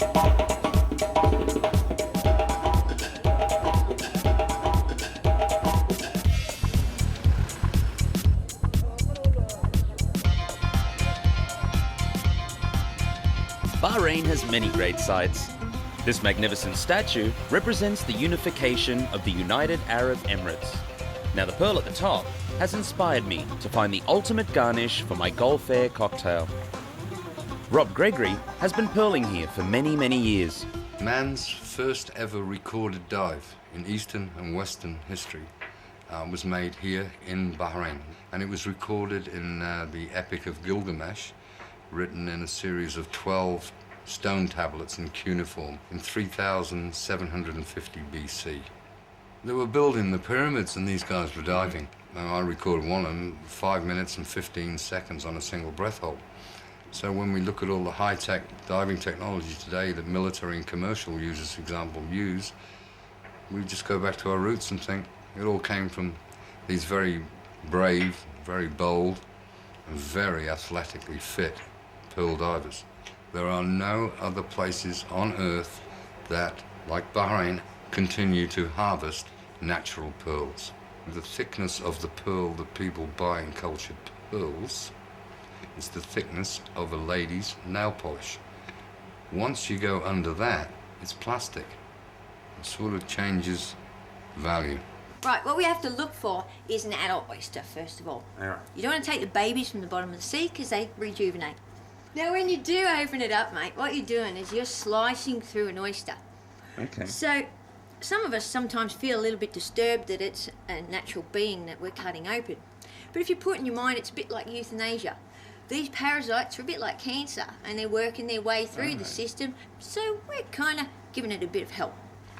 Bahrain has many great sights. This magnificent statue represents the unification of the United Arab Emirates. Now the pearl at the top has inspired me to find the ultimate garnish for my Gulf Air cocktail. Rob Gregory has been pearling here for many, many years. Man's first ever recorded dive in Eastern and Western history was made here in Bahrain. And it was recorded in the Epic of Gilgamesh, written in a series of 12 stone tablets in cuneiform in 3750 BC. They were building the pyramids and these guys were diving. Now, I recorded one of them 5 minutes and 15 seconds on a single breath hold. So when we look at all the high-tech diving technology today that military and commercial users, for example, use, we just go back to our roots and think it all came from these very brave, very bold, and very athletically fit pearl divers. There are no other places on Earth that, like Bahrain, continue to harvest natural pearls. The thickness of the pearl that people buy in cultured pearls is the thickness of a lady's nail polish. Once you go under that, it's plastic. It sort of changes value. Right, what we have to look for is an adult oyster, first of all. All right. You don't want to take the babies from the bottom of the sea because they rejuvenate. Now, when you do open it up, mate, what you're doing is you're slicing through an oyster. Okay. So, some of us sometimes feel a little bit disturbed that it's a natural being that we're cutting open. But if you put in your mind, it's a bit like euthanasia. These parasites are a bit like cancer, and they're working their way through the system, so we're kind of giving it a bit of help.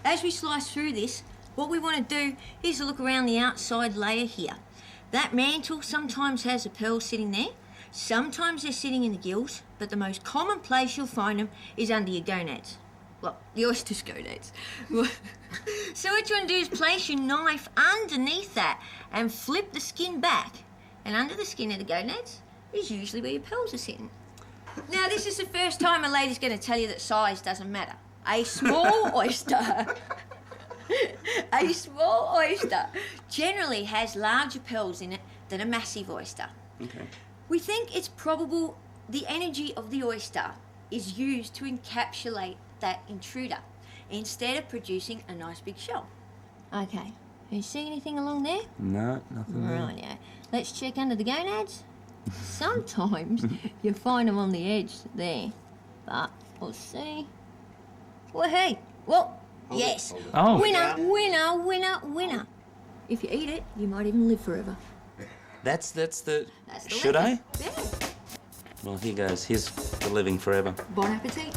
As we slice through this, what we want to do is look around the outside layer here. That mantle sometimes has a pearl sitting there. Sometimes they're sitting in the gills, but the most common place you'll find them is under your gonads. Well, the oyster's gonads. So what you want to do is place your knife underneath that and flip the skin back. And under the skin of the gonads is usually where your pearls are sitting. Now, this is the first time a lady's going to tell you that size doesn't matter. A small oyster... A small oyster generally has larger pearls in it than a massive oyster. Okay. We think it's probable the energy of the oyster is used to encapsulate that intruder instead of producing a nice big shell. Okay, you see anything along there? No, nothing there. Right, yeah. Let's check under the gonads. Sometimes you find them on the edge there, but we'll see. Well, hey, well, yes. Oh. Winner, winner, winner, winner. If you eat it, you might even live forever. That's the That's the should legend. I? Yeah. Well, here goes. Here's the living forever. Bon appetit.